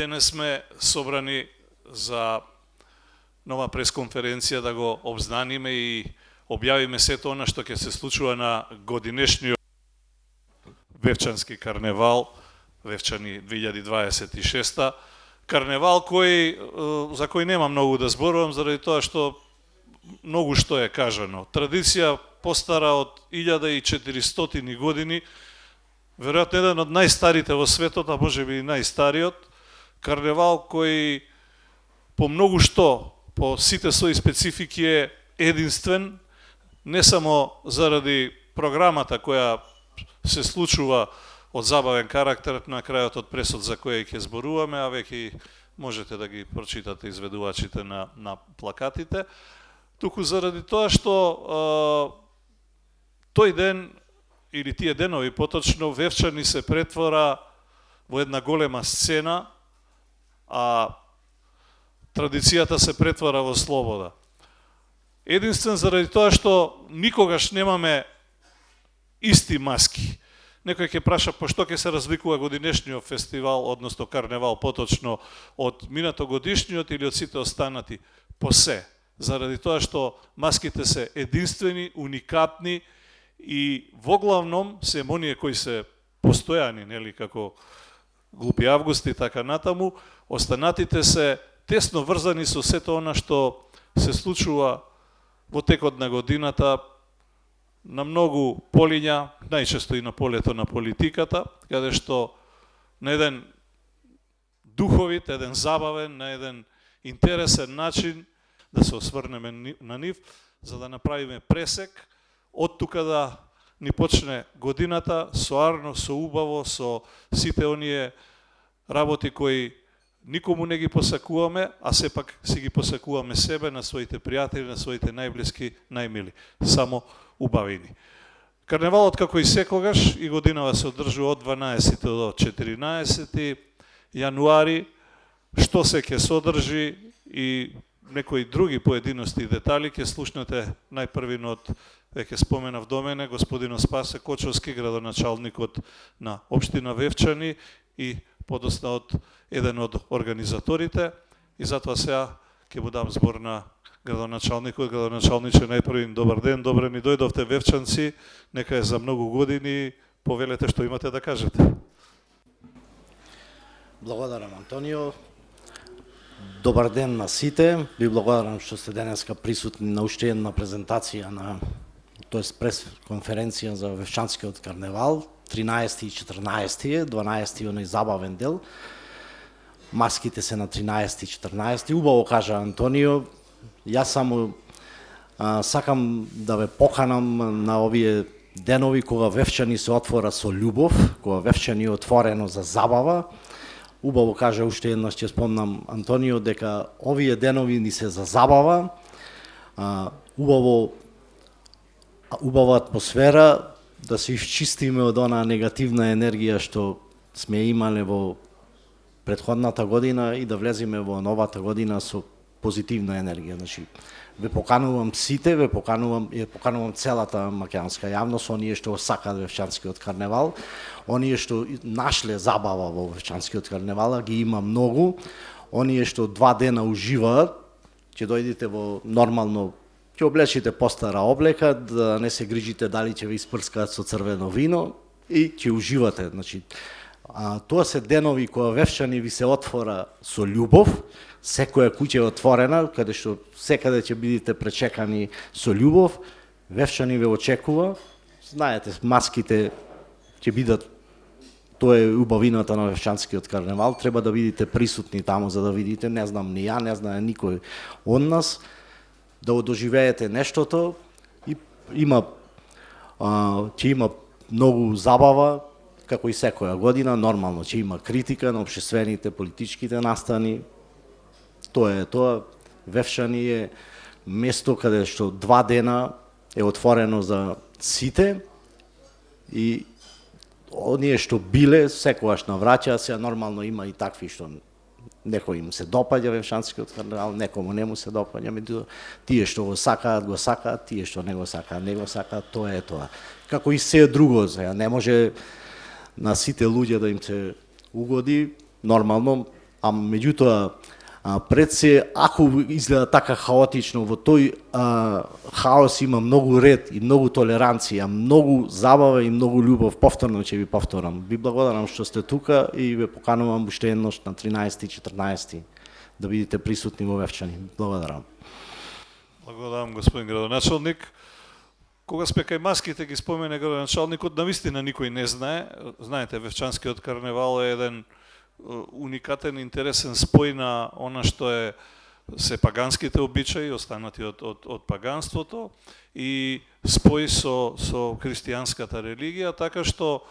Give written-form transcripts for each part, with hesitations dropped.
Денес сме собрани за нова пресконференција да го обзнаниме и објавиме сето она што ќе се случува на годинешниот Вевчански карневал, Вевчани 2026. Карневал за кој нема многу да зборувам, заради тоа што многу што е кажано. Традиција постара од 1400 години, веројатно еден од најстарите во светот, а можеби и најстариот, карневал кој по многу што, по сите своји специфики е единствен, не само заради програмата која се случува од забавен карактер на крајот од пресот за кој ќе зборуваме, а веќе можете да ги прочитате изведувачите на плакатите, туку заради тоа што тој ден или тие денови поточно Вевчани се претвора во една голема сцена, а традицијата се претвора во слобода. Единствен заради тоа што никогаш немаме исти маски. Некој ќе праша по што ќе се разликува годинешниот фестивал, односно карневал поточно од минатогодишниот или од сите останати, по се. Заради тоа што маските се единствени, уникатни и воглавном се оние кои се постојани, нели, како Глупи Август и така натаму, останатите се тесно врзани со сето она што се случува во текот на годината на многу полиња, најчесто и на полето на политиката, каде што на еден духовит, еден забавен, на еден интересен начин да се осврнеме на нив, за да направиме пресек, од тука да ни почне годината соарно, со убаво, со сите оние работи кои никому не ги посакуваме, а сепак си ги посакуваме себе, на своите пријатели, на своите најблиски, најмили. Само убавини. Карневалот, како и секогаш, и годинава се одржува од 12 до 14 јануари, што се ќе содржи и некои други поединости и детали ќе слушнете најпрвин од, веќе споменав до мене, господинот Спасе Кочовски, градоначалникот на општина Вевчани и подосна од еден од организаторите, и затоа сега ќе му дам збор на градоначалникот. Градоначалниче, најпрвин добар ден, добре ни дојдовте Вевчанци, нека е за многу години, повелете што имате да кажете. Благодарам, Антонио. Добар ден на сите. Ви благодарам што сте денеска присутни на уште една презентација прес-конференција за Вевчанскиот карневал, 13 и 14, 12 оној забавен дел. Маските се на 13 и 14. Убаво кажа Антонио. Јас само сакам да ве поканам на овие денови кога Вевчани се отвора со љубов, кога Вевчани е отворено за забава. Убаво кажа уште еднаш, ќе спомнам Антонио, дека овие денови ни се за забава, убава атмосфера, да се исчистиме од онаа негативна енергија што сме имале во претходната година и да влеземе во новата година со позитивна енергија. Значи, ве поканувам сите, ве поканувам целата македонска јавност, оние што сакаат Вевчанскиот карневал, оние што нашле забава во Вевчанскиот карневал, ги има многу, оние што 2 дена уживаат, ќе дојдете во нормално, ќе облечите постара облека, да не се грижите дали ќе ви испрскаат со црвено вино и ќе уживате. Значи, тоа се денови кога Вевчани ви се отвора со љубов, секоја куќа е отворена, каде што секаде ќе бидете пречекани со љубов. Вевчани ве очекува. Знаете, маските ќе бидат, тоа е убавината на Вевчанскиот карневал, треба да бидете присутни таму за да видите, не знам ни ја, не знае никој од нас, да одоживеете нештото и ќе има многу забава, како и секоја година, нормално ќе има критика на општествените, политичките настани. Тоа е тоа. Вевчани е место каде што 2 дена е отворено за сите и оние што биле секогаш навраќаат се, нормално има и такви што некој им се допаѓа Вевчанскиот карневал, некому не му се допаѓа, меѓутоа тие што го сакаат, тие што не го сакаат, тоа е тоа. Како и се друго, не може на сите луѓе да им се угоди, нормално а меѓутоа пред се, ако изгледа така хаотично, во тој хаос има многу ред и многу толеранција, многу забава и многу љубов. Повторно ќе ви повторам. Ви благодарам што сте тука и ве поканувам уште еднош на 13 и 14 да бидете присутни во Вевчани. Благодарам. Благодарам, господин градоначалник. Кога сме кај маските ги спомене градоначалникот, навистина никој не знае. Знаете, Вевчанскиот карневал е еден уникатен, интересен спој на она што е се паганските обичаи, останати од паганството, и спој со христијанската религија, така што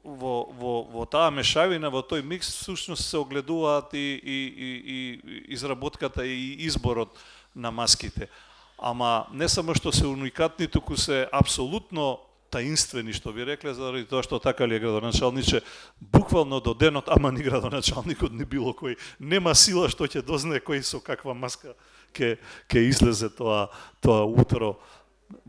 во таа мешавина, во тој микс, всушност се огледуваат и изработката и изборот на маските. Ама не само што се уникатни, туку се апсолутно таинствени, што ви рекле, заради тоа што така ли е, градоначалниче, буквално до денот, ама ни градоначалникот ни било кој нема сила што ќе дознае кој со каква маска ќе излезе тоа утро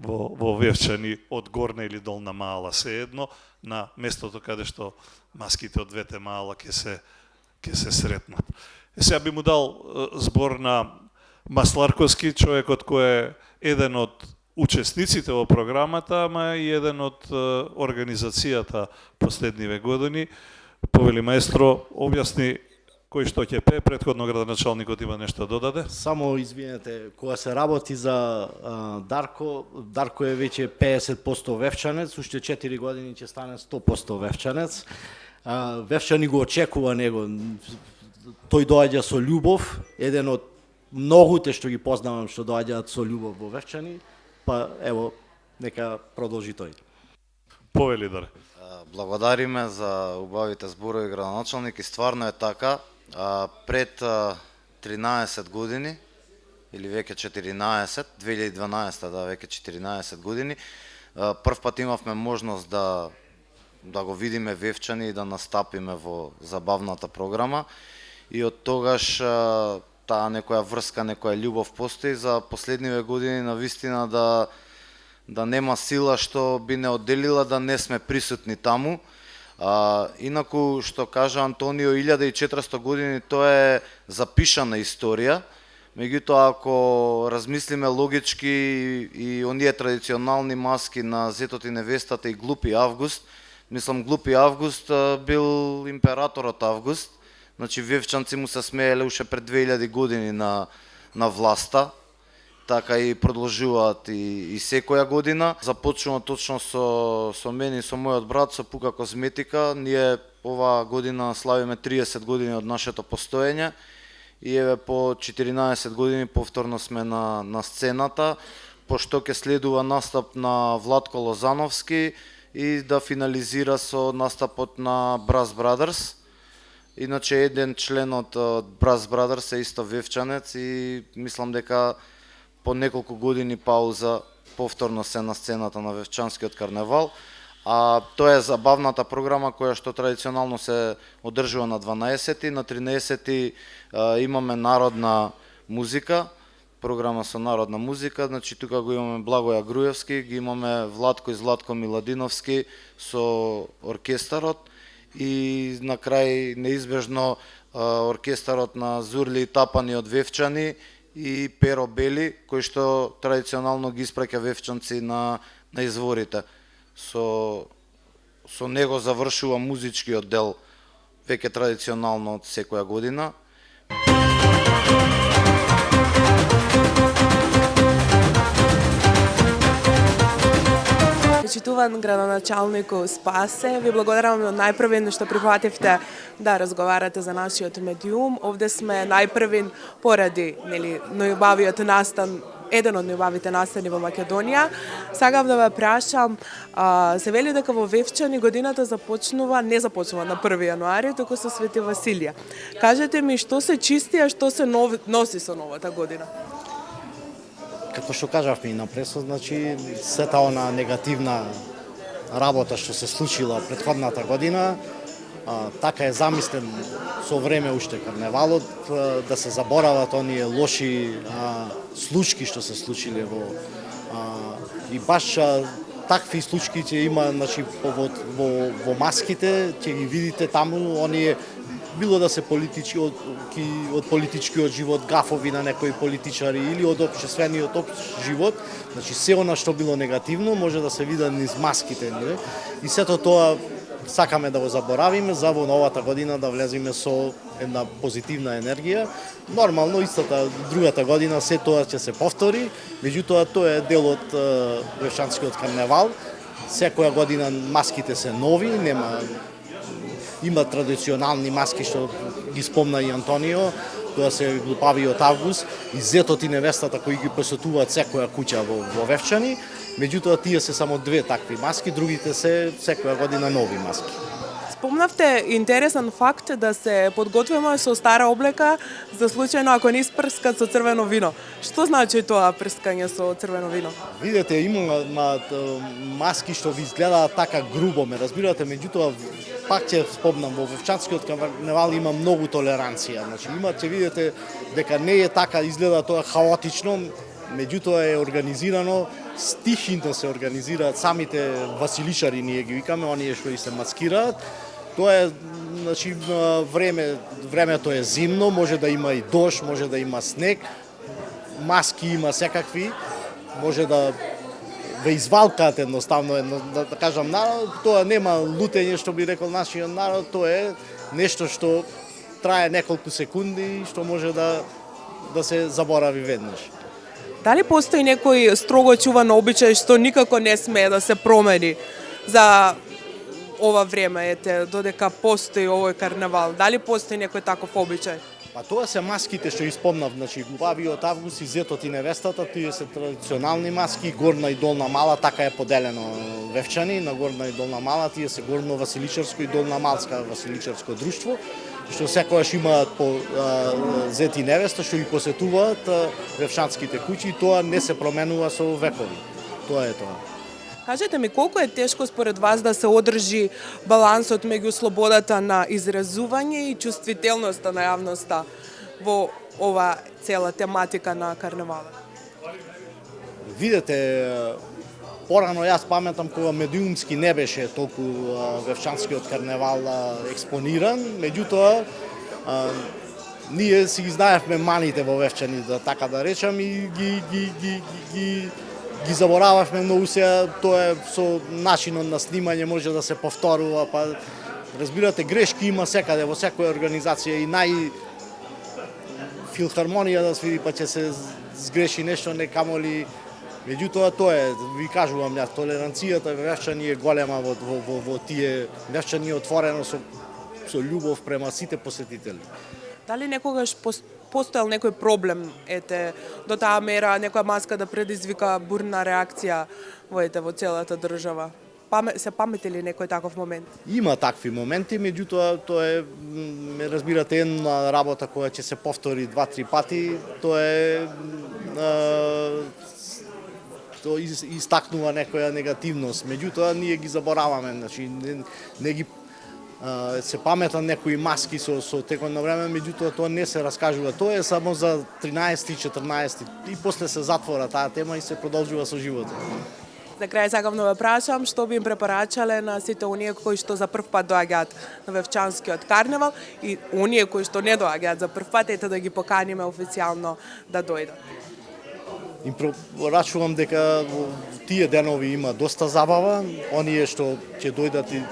во Вевчани, од горна или долна маала, се едно, на местото каде што маските од двете маала ќе се сретнат. Сега би му дал збор на Масларковски, човекот кој е еден од учесниците во програмата, ама и еден од организацијата последниве години. Повели маестро, објасни кој што ќе пее, претходно градоначалникот има нешто додаде. Само извинете, кога се работи за Дарко е веќе 50% Вевчанец, уште 4 години ќе стане 100% Вевчанец. Вевчани го очекува него. Тој доаѓа со љубов, еден од многуте што ги познавам што доаѓаат со љубов во Вевчани, па ево, нека продолжи тој. Повели, Даре. Благодариме за убавите зборови, градоначалник, и стварно е така. Пред 13 години, или веќе 14, 2012, да, веќе 14 години, прв пат имавме можност да го видиме Вевчани и да настапиме во забавната програма, и од тогаш таа некоја врска, некоја љубов постои. За последниве години навистина да нема сила што би не одделила да не сме присутни таму. Инаку, што кажа Антонио, 1400 години тоа е запишана историја. Меѓутоа, ако размислиме логички, и оние традиционални маски на Зетот и невестата и Глупи Август, мислам, Глупи Август бил императорот Август. Значи, Вевчанци му се смееле уште пред 2000 години на власта, така и продолжуваат и секоја година. Започнува точно со мене и со мојот брат, со Пука Козметика. Ние оваа година славиме 30 години од нашето постоење и еве по 14 години повторно сме на сцената, пошто ќе следува настап на Владко Лозановски и да финализира со настапот на Brass Brothers. Иначе еден член од Brass Brothers е исто Вевчанец и мислам дека по неколку години пауза повторно се на сцената на Вевчанскиот карневал. Тоа е забавната програма која што традиционално се одржува на 12-ти, на 13-ти имаме народна музика, програма со народна музика, значи тука го имаме Благоја Груевски, ги имаме Владко и Златко Миладиновски со оркестарот, и на крај неизбежно оркестарот на Зурли и Тапани од Вевчани и Перо Бели, кој што традиционално ги испраќа Вевчанци на изворите. Со него завршува музичкиот дел веќе традиционално од секоја година. Почитуван градоначалнику Спасе, ви благодарам најпрвен што прифативте да разговарате за нашиот медиум. Овде сме најпрвен поради најубавиот настан, еден од најубавите настани во Македонија. Сакав да ве прашам, се вели дека во Вевчани годината не започнува на 1 јануари, туку со Свети Василија. Кажете ми, што се чисти, а што се носи со новата година? Како што кажавме и напресо, значи сета она негативна работа што се случила претходната година, така е замислен со време уште карневалот, да се заборават оние лоши случки што се случиле и баш такви случки ќе има, значи во маските ќе ги видите таму оние било да се од политичкиот живот, гафови на некои политичари или од општествениот живот, значи се она што било негативно може да се види низ маските, не? И сето тоа сакаме да го заборавиме, за во новата година да влеземе со една позитивна енергија. Нормално, истата другата година се тоа ќе се повтори, меѓутоа тоа е дел од Вршанскиот карневал. Секоја година маските се нови, има традиционални маски што ги спомна и Антонио, тоа се глупави од август, и зетот и невестата кои ги посетуваат секоја куќа во Вевчани, меѓутоа тие се само две такви маски, другите се секоја година нови маски. Спомнавте интересен факт да се подготвиме со стара облека за случајно ако не испрскат со црвено вино. Што значи тоа прскање со црвено вино? Видете, има маски што ви изгледаат така грубо, ме разбирате, меѓутоа пак ќе спомнам, во Вевчанскиот карневал има многу толеранција. Значи ќе видите дека не е така, изгледа тоа хаотично, меѓутоа е организирано, стихинно се организираат самите василичари, ние ги викаме, оние што и се маскираат. Тоа е, значи, времето е зимно, може да има и дожд, може да има снег, маски има секакви, може да ве извалкаат едноставно, да кажам, народ, тоа нема лутење, што би рекол нашиот народ, тоа е нешто што трае неколку секунди и што може да се заборави веднаш. Дали постои некој строго чуван обичај што никако не смее да се промени за ова време, додека постои овој карневал? Дали постои некој таков обичај? Па тоа се маските што испомнав, значи глупави од август и зетот и невестата, тие се традиционални маски, горна и долна мала, така е поделено Вевчани, на горна и долна мала, тие се горно василичарско и долна малска василичарско друштво, што секогаш имаат по зет и невеста што ги посетуваат вевчанските куќи, и тоа не се променува со векови. Тоа е тоа. Кажете ми, колку е тешко според вас да се одржи балансот меѓу слободата на изразување и чувствителноста на јавноста во ова цела тематика на карневалот? Видете, порано јас паметам кога медиумски не беше толку Вевчанскиот карневал експониран, меѓутоа ние си ги знаевме маните во Вевчани, да така да речам, и ги заборававме многу. Сега тоа е со начинот на снимање може да се повторува, па разбирате, грешки има секаде во секоја организација, и филхармонија да свири па ќе се сгреши нешто, не камоли. Меѓутоа тоа е, ви кажувам јас, толеранцијата во Вевчани е голема во тие. Вевчани е отворено со љубов према сите посетители. Дали некогаш постоел некој проблем, до таа мера некоја маска да предизвика бурна реакција во целата држава? Се памети ли некој таков момент? Има такви моменти, меѓутоа тоа е, ме разбирате, една работа која ќе се повтори 2-3 пати, тоа е тоа истакнува некоја негативност, меѓутоа ние ги забораваме, значи не ги се паметам некои маски со текот на време, меѓутоа тоа не се раскажува. Тоа е само за 13 и 14 и после се затвора таа тема и се продолжува со животот. За крај сакам да ве прашам што би им препорачале на сите оние кои што за прв пат доаѓаат на Вевчанскиот карневал и оние кои што не доаѓаат за прв пат, да ги поканиме официјално да дојдат. Им препорачувам дека тие денови има доста забава, оние што ќе дојдат и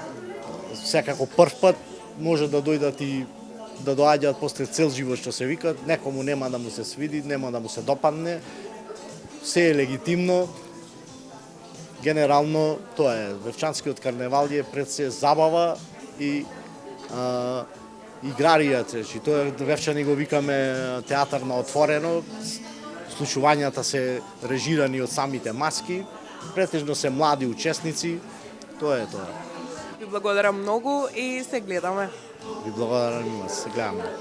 секако прв пат може да дојдат и да доаѓаат после цел живот, што се вика, некому нема да му се свиди, нема да му се допадне, се е легитимно. Генерално тоа е, Вевчанскиот карневал е пред се забава и играрија, значи тоа Вевчани го викаме театар на отворено, случувањата се режирани од самите маски, претежно се млади учесници, тоа е тоа. Ви благодарам многу и се гледаме. Ви благодарам, се гледаме.